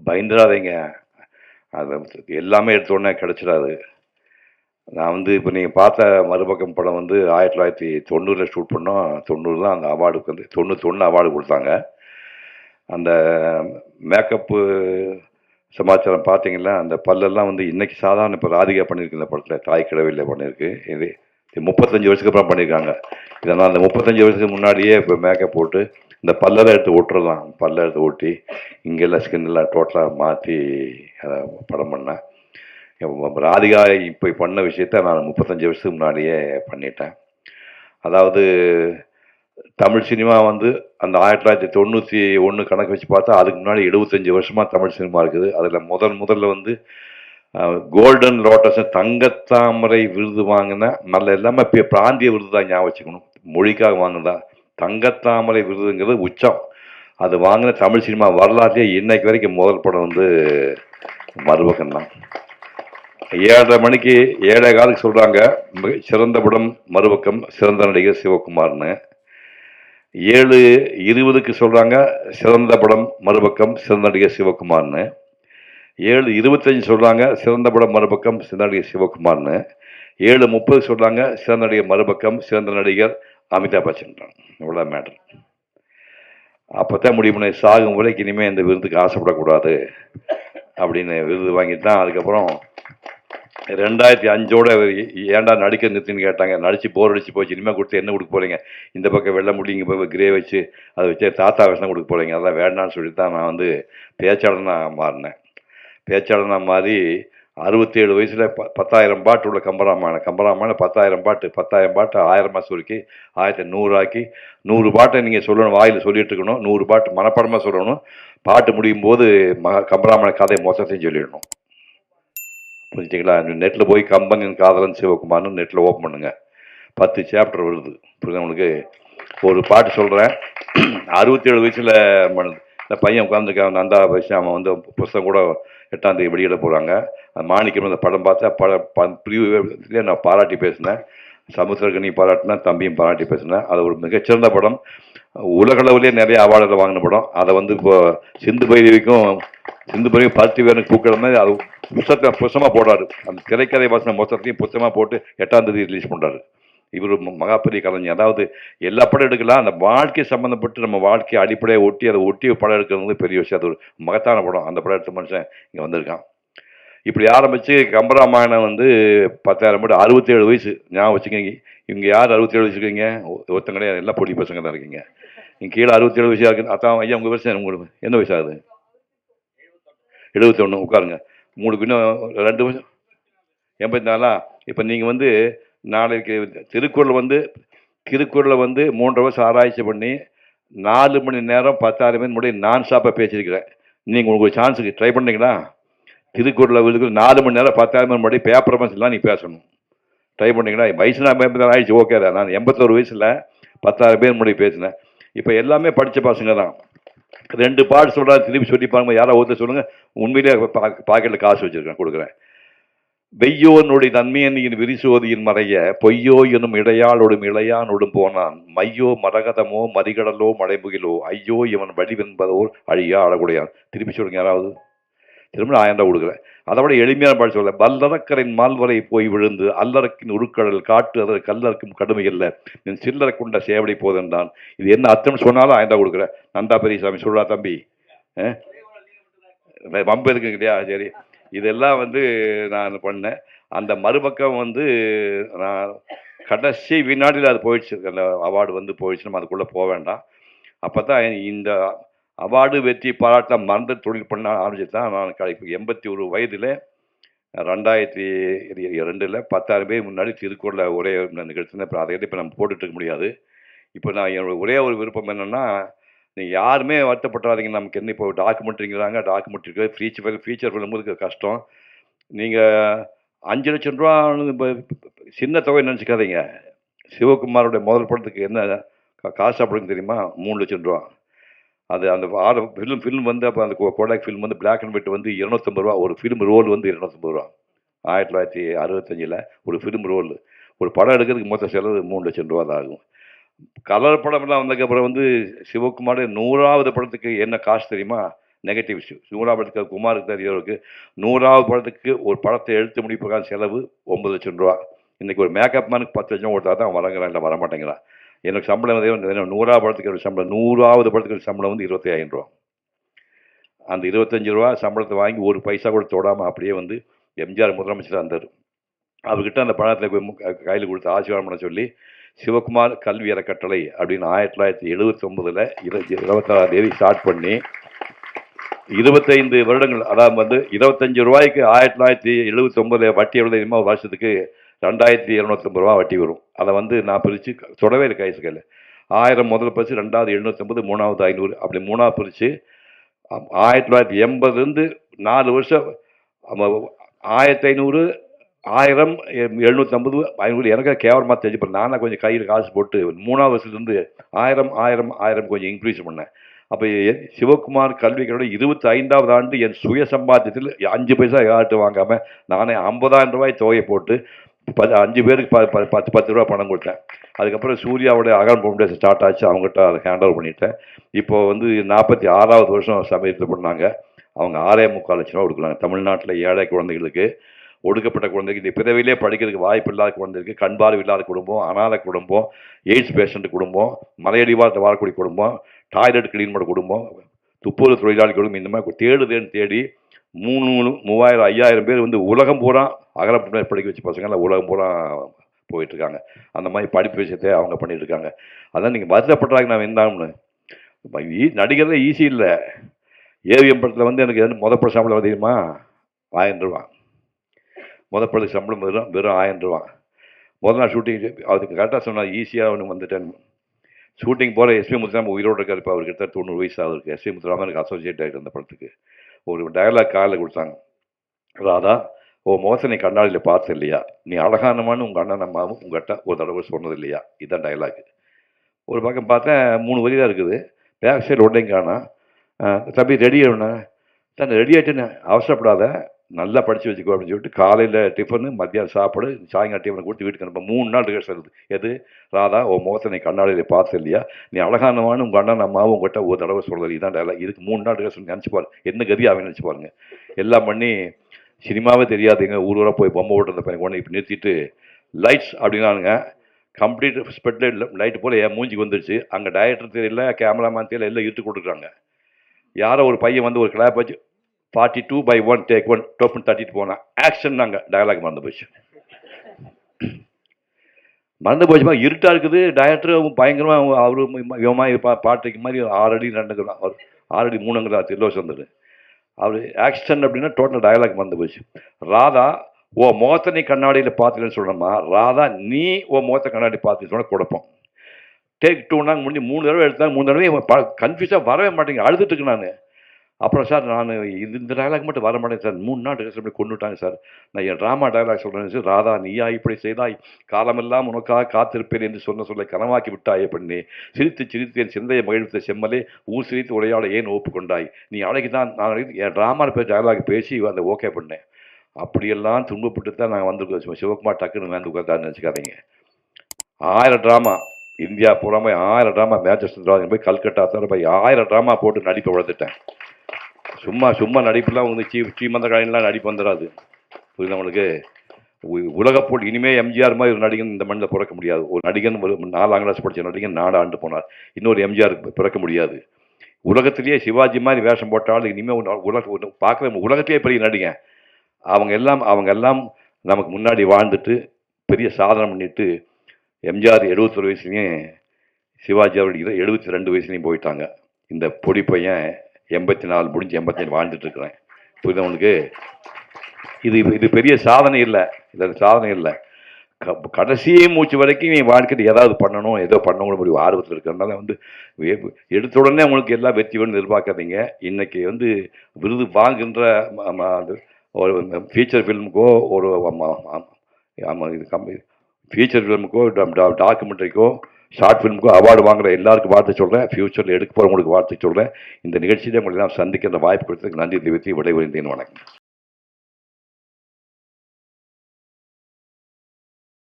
பயந்துடாதீங்க. அது எல்லாமே எடுத்தோடனே கிடச்சிடாது. நான் வந்து இப்போ நீங்கள் பார்த்த மறுபக்கம் படம் வந்து 1990 ஷூட் பண்ணோம். 90 தான் அந்த அவார்டுக்கு வந்து 91 அவார்டு கொடுத்தாங்க. அந்த மேக்கப்பு சமாச்சாரம் பார்த்தீங்கன்னா, அந்த பல்லெல்லாம் வந்து இன்னைக்கு சாதாரண இப்போ ராதிகா பண்ணியிருக்கு இந்த படத்தில், தாய் கிழவியில் பண்ணியிருக்கு. இது 35 வருஷத்துக்கு அப்புறம் பண்ணியிருக்காங்க. இதனால் அந்த 35 வருஷத்துக்கு முன்னாடியே இப்போ மேக்கப் போட்டு இந்த பல்லெல்லாம் எடுத்து ஒட்டுறலாம். பல்லை எடுத்து ஒட்டி இங்கெல்லாம் ஸ்கின்லாம் டோட்டலாக மாற்றி படம் பண்ணேன். ராதிகா இப்போ பண்ண விஷயத்த நான் 35 வருஷத்துக்கு முன்னாடியே பண்ணிட்டேன். அதாவது தமிழ் சினிமா வந்து அந்த 1991 கணக்கு வச்சு பார்த்தா அதுக்கு முன்னாடி 75 வருஷமா தமிழ் சினிமா இருக்குது. அதில் முதல்ல வந்து கோல்டன் லோட்டஸ் தங்கத்தாமரை விருது வாங்கின நல்ல எல்லாமே பிராந்திய விருது தான் ஞாபகம் வச்சுக்கணும். மொழிக்காக வாங்கினதா தங்கத்தாமரை விருதுங்கிறது உச்சம். அது வாங்கின தமிழ் சினிமா வரலாற்றிலே இன்னைக்கு வரைக்கும் முதல் படம் வந்து மறுபக்கம் தான். 7:30 மணிக்கு 7:15 சொல்றாங்க சிறந்த படம் மறுபக்கம் சிறந்த நடிகர் சிவகுமார்னு. 7:20 சொல்றாங்க சிறந்த படம் மறுபக்கம் சிறந்த நடிகர் சிவகுமார்னு. 7:25 சொல்றாங்க சிறந்த படம் மறுபக்கம் சிறந்த நடிகர் சிவகுமார்னு. 7:30 சொல்றாங்க சிறந்த நடிகர் மறுபக்கம் சிறந்த நடிகர் அமிதாப் பச்சன். இவ்வளோ மேட்டர். அப்போதான் முடிவு பண்ண சாகும் வரைக்கும் இனிமேல் இந்த விருதுக்கு ஆசைப்படக்கூடாது அப்படின்னு விருது வாங்கிட்டு தான் அதுக்கப்புறம் 2005 ஏன்டா நடிக்க நிறுத்தின்னு கேட்டாங்க. நடிச்சு போர் அடிச்சு போச்சு, இனிமேல் கொடுத்து என்ன கொடுக்க போறீங்க, இந்த பக்கம் வெள்ளை முடி இங்கே போய் கிரே வச்சு அதை வச்சு தாத்தா விஷம் கொடுக்க போறீங்க, அதெல்லாம் வேண்டான்னு சொல்லிட்டு தான் நான் வந்து பேச்சாளனாக மாறினேன். பேச்சாளனாக மாறி 67 வயசுல 10,000 பாட்டு உள்ள கம்பராமாயணம் 10,000 பாட்டு 1000 சுருக்கி 1100 ஆக்கி 100 பாட்டை நீங்கள் சொல்லணும், வாயில் சொல்லிட்டு இருக்கணும். 100 பாட்டு மனப்பாடமாக சொல்லணும். பாட்டு முடியும் போது கம்பராமாயண கதை மொத்தத்தையும் சொல்லிடணும். புரிஞ்சுங்களா? நெட்டில் போய் கம்பனின் காதலன் சிவகுமார்னு நெட்டில் ஓப்பன் பண்ணுங்க, 10 சாப்டர் வருது. புரியுது உங்களுக்கு? ஒரு பாட்டு சொல்கிறேன். 67 வயசில் இந்த பையன் உட்காந்துருக்கான், நந்தா வயசு. அவன் வந்து புஸ்தகம் கூட 8ஆம் தேதி வெளியிட போகிறாங்க. மாணிக்கம் அந்த படம் பார்த்தா ப்ரிவியூ நான் பாராட்டி பேசினேன். சமுத்திரகனி பாராட்டினேன், தம்பியும் பாராட்டி பேசினேன். அது ஒரு மிகச்சிறந்த படம். உலகளவுலேயே நிறைய அவார்டுகளை வாங்கின படம். அதை வந்து இப்போ சிந்து பைரவி பார்த்திவேனுக்கு பூக்கிற மாதிரி அது புத்தகமாக போடுறாரு. அந்த திரைக்கதை வாசனை மொத்தத்தையும் புத்தகமாக போட்டு 8ஆம் தேதி ரிலீஸ் பண்ணுறாரு. இவர் மகாபெரிய கலைஞர். அதாவது எல்லா படம் எடுக்கலாம், அந்த வாழ்க்கை சம்மந்தப்பட்டு நம்ம வாழ்க்கையை அடிப்படையை ஒட்டி அதை ஒட்டி படம் எடுக்கிறது வந்து பெரிய விஷயம். அது ஒரு மகத்தான படம். அந்த படம் எடுத்த மனுஷன் இங்கே வந்திருக்கான். இப்படி ஆரம்பித்து கம்பராமாயணம் வந்து 10,000 பாட்டு. 67 வயசு ஞாபகம் வச்சுக்கோங்க. இவங்க யார் 67 வயசு இருக்கீங்க? ஒருத்தங்க கிடையாது, எல்லாம் பொடி பசங்க தான் இருக்கீங்க. நீங்கள் கீழே 67 வயசாக இருக்கு. அதான் ஐயா உங்கள் வருஷம் உங்களுக்கு என்ன வயசு ஆகுது? 71. உட்காருங்க. உங்களுக்கு இன்னும் 2 வருஷம் 84. இப்போ நீங்கள் வந்து நாளைக்கு திருக்குறளை வந்து 3 வருஷம் ஆராய்ச்சி பண்ணி 4 மணி நேரம் 10,000 பேர் முன்னாடி நான் ஸ்டாப்பாக பேசியிருக்கிறேன். நீங்கள் உங்களுக்கு சான்ஸுக்கு ட்ரை பண்ணீங்களா? திருக்குறளை 4 மணி நேரம் 10,000 பேர் முன்னாடி பேப்பர் மனசுலாம் நீ பேசணும். ட்ரை பண்ணீங்களா? வயசு நான் 50 ஆயிடுச்சு, ஓகே தான். நான் 81 வயசில் 10,000 பேர் முன்னாடி பேசினேன். இப்போ எல்லாமே படித்த பசங்க தான். 2 பாட்டு சொல்கிறா, திருப்பி சொல்லி பாருங்க. யாரோ ஒருத்தர் சொல்லுங்கள். உண்மையிலே பாக்கெட்டில் காசு வச்சுருக்கேன், கொடுக்குறேன். வெய்யோனுடைய நன்மையன் விரிசோதியின் மறைய பொய்யோ எனும் இடையாளோடும் இளையானோடும் போனான் மையோ மரகதமோ மறிகடலோ மலைமுகிலோ ஐயோ இவன் வடிவென்பதோர் அழியா அழகுடையான். திருப்பி சொல்லுங்க யாராவது. திரும்ப 1000 ரூபா கொடுக்குறேன். அதை விட எளிமையான பாட்டு சொல்ல. வல்லறக்கரின் மால்வரை போய் விழுந்து அல்லறக்கின் உருக்கடல் காட்டு அதற்கு கல்லறக்கும் கடுமையில்லை என் சில்லறை கொண்ட சேவடி போதென்றான். இது என்ன அர்த்தம் சொன்னாலும் 1000 ரூபா கொடுக்குறேன். நந்தா பெரியசாமி சொல்றா தம்பி, வம்பு இருக்குங்க இல்லையா? சரி, இதெல்லாம் வந்து நான் பண்ணேன். அந்த மறுபக்கம் வந்து நான் கடைசி வினாடியில் அது போயிடுச்சு. அந்த அவார்டு வந்து போயிடுச்சு, நம்ம அதுக்குள்ளே போக வேண்டாம். அப்போ தான் இந்த அவார்டு வெற்றி பாராட்ட மறந்து தொழில் பண்ண ஆரம்பிச்சு தான் நான் இப்போ 81 வயதில் 2002 10,000 பேர் முன்னாடி திருக்குறளை ஒரே நிகழ்ச்சினேன். இப்போ அதை இப்போ நம்ம போட்டுட்டு இருக்க முடியாது. இப்போ நான் என்னோட ஒரே ஒரு விருப்பம் என்னென்னா, நீங்கள் யாருமே வருத்தப்படாதீங்க. நமக்கு என்ன இப்போ டாக்குமெண்ட்ரிங்கிறாங்க, டாக்குமெண்ட்ரி ஃபீச்சர் ஃபிலிம் கஷ்டம். நீங்கள் 5 லட்சம் ரூபா இப்போ சின்ன தொகை நினச்சிக்காதீங்க. சிவகுமாரோட முதல் படத்துக்கு என்ன காசு அப்படின்னு தெரியுமா? 3 லட்சம் ரூபா. அது அந்த ஃபிலிம் வந்து அப்போ அந்த கோடாக் ஃபிலிம் வந்து பிளாக் அண்ட் ஒயிட் வந்து 250 ரூபா. ஒரு ஃபிலிம் ரோல் வந்து 250 ரூபா. 1965 ஒரு ஃபிலிம் ரோல். ஒரு படம் எடுக்கிறதுக்கு மொத்த செலவு 3 லட்சம் ரூபா தான் ஆகும். கலர் படம்லாம் வந்ததுக்கப்புறம் வந்து சிவகுமார் 100வது படத்துக்கு என்ன காசு தெரியுமா? Negative issue. 100ஆவது படத்துக்கு குமாருக்கு தெரியவருக்கு 100ஆவது படத்துக்கு ஒரு படத்தை எழுத்து முடிப்புக்கான செலவு 9 லட்சம் ரூபா. இன்றைக்கி ஒரு மேக்கப் மேனுக்கு 10 லட்சம் கொடுத்தா தான் வரங்கிறான், இல்லை வரமாட்டேங்கிறான். எனக்கு சம்பளம் 100ஆவது படத்துக்கு சம்பளம் 100ஆவது படத்துக்கு சம்பளம் வந்து 25,000 ரூபா. அந்த 25 ரூபா சம்பளத்தை வாங்கி ஒரு பைசா கூட தொடாமல் அப்படியே வந்து எம்ஜிஆர் முதலமைச்சராக இருந்தார். அவர்கிட்ட அந்த பணத்தை கையில் கொடுத்து ஆசீர்வாதம் பண்ண சொல்லி சிவகுமார் கல்வி அறக்கட்டளை அப்படின்னு 1979 26ஆம் தேதி ஸ்டார்ட் பண்ணி 25 வருடங்கள், அதாவது வந்து 25 ரூபாய்க்கு 1979 வட்டி எவ்வளோ தெரியுமா? வருஷத்துக்கு 2250 ரூபா வட்டி வரும். அதை வந்து நான் பிரித்து தொடவே இல்லை கைஸ் கையில். 1000 முதல் பரிசு, 2வது 750, 3வது 500, அப்படி 3வது பிரித்து 1980 4 வருஷம் 1500, 1000, 750, 500 எனக்கு கேவலமாக தெரிஞ்சுப்பேன். நானாக கொஞ்சம் கையில் காசு போட்டு 3வது வருஷத்துலேருந்து 1000 1000 1000 கொஞ்சம் இன்க்ரீஸ் பண்ணேன். அப்போ சிவகுமார் கல்விக்கோட 25ஆவது ஆண்டு என் சுய சம்பாத்தியத்தில் 5 பைசா யார்ட்டு வாங்காமல் நானே 50,000 ரூபாய் தொகையை போட்டு 5 பேருக்கு 10 ரூபா பணம் கொடுத்தேன். அதுக்கப்புறம் சூர்யாவோட அகரம் ஃபவுண்டேஷன் ஸ்டார்ட் ஆச்சு, அவங்ககிட்ட அதை ஹேண்ட் ஓவர் பண்ணிட்டேன். இப்போ வந்து 46ஆவது வருஷம் சமயத்தில் பண்ணாங்க. அவங்க 6.25 லட்சம் ரூபா கொடுக்குறாங்க. தமிழ்நாட்டில் ஏழை குழந்தைகளுக்கு, ஒடுக்கப்பட்ட குழந்தைக்கு, இந்த பிறவிலே படிக்கிறதுக்கு வாய்ப்பு இல்லாத குழந்தைக்கு, கண்பார்வை இல்லாத குடும்பம், அனாதை குடும்பம், எய்ட்ஸ் பேஷண்ட் குடும்பம், மலையடிவாரத்தில் வாழக்கூடிய குடும்பம், டாய்லெட் கிளீன் பண்ண குடும்பம், துப்புரவு தொழிலாளி குடும்பம், இந்த மாதிரி தேடுதேன்னு தேடி 3000 5000 பேர் வந்து உலகம் பூரா அகலம் படிக்க வச்ச பசங்களாம் உலகம் பூரா போயிட்டுருக்காங்க. அந்த மாதிரி படிப்பு விஷயத்தை அவங்க பண்ணிட்டு இருக்காங்க. அதான் நீங்கள் வருத்தப்படுறாங்க நான் வேண்டாம்னு. நடிகர்லாம் ஈஸி இல்லை. ஏவிஎம் படத்தில் வந்து எனக்கு முதப்பட சம்பளம் தெரியுமா? 1000 ரூபா. முதப்பட சம்பளம் வெறும் 1000 ரூபா. முதல் நாள் ஷூட்டிங் அதுக்கு கரெக்டாக சொன்னால் ஈஸியாக அவனுக்கு வந்துட்டேன். ஷூட்டிங் போகிற எஸ்பி முத்துராமன் உயிரோடு இருக்கார். இப்போ அவர்கிட்ட 90 வயசு ஆகுது. எஸ்பி முத்துராமன் எனக்கு அசோசியேட் ஆகிட்டு அந்த படத்துக்கு ஒரு டயலாக் காலில் கொடுத்தாங்க. ராதா, ஓ முகத்தை நீ கண்ணாடியில் பார்த்து இல்லையா? நீ அழகானமானு உங்கள் அண்ணன் அம்மாவும் உங்கள்கிட்ட ஒரு தடவை சொன்னது இல்லையா? இதுதான் டயலாக். ஒரு பக்கம் பார்த்தேன் 3 வரி தான் இருக்குது. பேக் சைடு உடனே காணா. தம்பி ரெடி ஆகணுண்ணா. சார் ரெடி ஆகிட்டுன்னு அவசரப்படாத, நல்லா படித்து வச்சுக்கோ அப்படின்னு சொல்லிட்டு காலையில் டிஃபனு, மத்தியானம் சாப்பாடு, சாயங்காலம் டிஃபனை கொடுத்து வீட்டுக்கு அனுப்ப 3 நாள் ரிஹர்சல் இருக்குது. எது? ராதா, ஓ முகத்தை நீ கண்ணாடியில் பார்த்து இல்லையா? நீ அழகானவானு உங்கள் அண்ணன் அம்மாவும் உங்கள்கிட்ட ஒரு தடவை சொல்கிறது. இதுதான் டயலாக். இதுக்கு 3 நாள் ரிஹர்சல் நினச்சி பாரு. என்ன கதி அவன் நினச்சி பாருங்க. எல்லாம் பண்ணி சினிமாவே தெரியாதுங்க. ஊராக போய் பொம்மை ஓட்டுறத பையன் உடனே இப்போ நிறுத்திட்டு லைட்ஸ் அப்படின்னானுங்க. கம்ப்ளீட் ஸ்பெட் லைட்டு போல் என் மூஞ்சிக்கு வந்துருச்சு. அங்கே டைரக்டர் தெரியல, கேமராமேன் தெரியல, எல்லாம் இட்டு கொடுக்குறாங்க. யாரோ ஒரு பையன் வந்து ஒரு கிளாப் வச்சு 42/1 டேக் 1 டோப்புன்னு தட்டிட்டு போனான். ஆக்ஷன் நாங்கள் டயலாக் மறந்து போச்சு. மறந்து போச்சுமா, இருட்டாக இருக்குது. டைரக்டர் பயங்கரமாக அவரு பாட்டுக்கு மாதிரி 6 அடி 2 அவர் 6 அடி 3 தில்லோஸ் வந்தது. அவர் ஆக்ஷன் அப்படின்னா டோட்டல் டயலாக் மறந்து போச்சு. ராதா, ஓ முகத்தை நீ கண்ணாடியில் பார்த்துக்கன்னு சொல்லணுமா? ராதா, நீ ஓ முகத்தை கண்ணாடி பார்த்துன்னு சொன்னால் குழப்பம். டேக் 2 நாங்கள் முடிஞ்சு 3 தடவை எடுத்தாங்க. 3 தடவை கன்ஃபியூஸாக வரவே மாட்டேங்க. அழுதுட்டு இருக்கு நான். அப்புறம் சார் நான் இந்த டயலாக் மட்டும் வர மாட்டேன் சார். 3 நாள் ரிஹர்சல் பண்ணி கொண்டுட்டாங்க சார். நான் என் ட்ராமா டயலாக் சொல்கிறேன் சார். ராதா, நீயா இப்படி செய்தாய், காலமெல்லாம் உனக்காக காத்திருப்பேன் என்று சொல்ல கனவாக்கி விட்டாயே பண்ணி, சிரித்து சிரித்து என் சிந்தையை மகிழ்த்த செம்மலே, ஊர் சிரித்து உரையாட ஏன் ஒப்புக்கொண்டாய், நீ அழகி தான். நான் என் ட்ராமாவில் போய் டயலாக் பேசி அந்த ஓகே பண்ணேன். அப்படியெல்லாம் துன்பப்பட்டு தான் நாங்கள் வந்துருக்கோம். சிவகுமார் டக்குன்னு வேந்து உட்காந்து நினச்சிக்காதீங்க. 1000 ட்ராமா இந்தியா பூராமே 1000 ட்ராமா, மேட்சஸ் போய் கல்கட்டா தவிர போய் 1000 ட்ராமா போட்டு நடிப்பை வளர்த்துட்டேன். சும்மா நடிப்புலாம் வந்து ஸ்ரீமந்த காலையெல்லாம் நடிப்பு வந்துடாது. புரியுது நம்மளுக்கு? உலகப் போட்டி இனிமேல் எம்ஜிஆர் மாதிரி ஒரு நடிகன் இந்த மண்ணில் பிறக்க முடியாது. ஒரு நடிகன் 4ஆம் கிளாஸ் படித்த நடிகன் 4 ஆண்டு போனார். இன்னொரு எம்ஜிஆர் பிறக்க முடியாது. உலகத்திலேயே சிவாஜி மாதிரி வேஷம் போட்டாலும் இனிமேல் பார்க்குற உலகத்திலேயே பெரிய நடிகன். அவங்க எல்லாம் நமக்கு முன்னாடி வாழ்ந்துட்டு பெரிய சாதனை பண்ணிட்டு, எம்ஜிஆர் 71 வயசுலேயும் சிவாஜி அவர்கள் 72 வயசுலேயும் போயிட்டாங்க. இந்த பொடி பையன் 84 முடிஞ்சு 85 வாழ்ந்துட்டு இருக்கிறேன். புரியுது உங்களுக்கு? இது பெரிய சாதனை இல்லை. இது சாதனை இல்லை. கடைசி மூச்சு வரைக்கும் நீ வாழ்க்கையில் ஏதாவது பண்ணணும், ஏதோ பண்ணணும் முடிவு ஆர்வத்தில் இருக்கிறதுனால வந்து எடுத்த உடனே உங்களுக்கு எல்லாம் வெற்றி வேணும்னு எதிர்பார்க்காதீங்க. இன்னைக்கு வந்து விருது வாங்குகின்ற ஒரு ஃபீச்சர் ஃபிலிமுக்கோ, ஒரு ஃபீச்சர் ஃபிலிமுக்கோ, டாக்குமெண்ட்ரிக்கோ, ஷார்ட் ஃபிலிமுக்கோ அவார்டு வாங்குற எல்லாருக்கும் வாழ்த்து சொல்கிறேன். ஃபியூச்சரில் எடுக்க போகிறவங்களுக்கு வாழ்த்து சொல்கிறேன். இந்த நிகழ்ச்சியில் உங்களை எல்லாம் சந்திக்கிற வாய்ப்பு கொடுத்ததுக்கு நன்றி தெரிவித்து விடைபெறுகிறேன். வணக்கம்.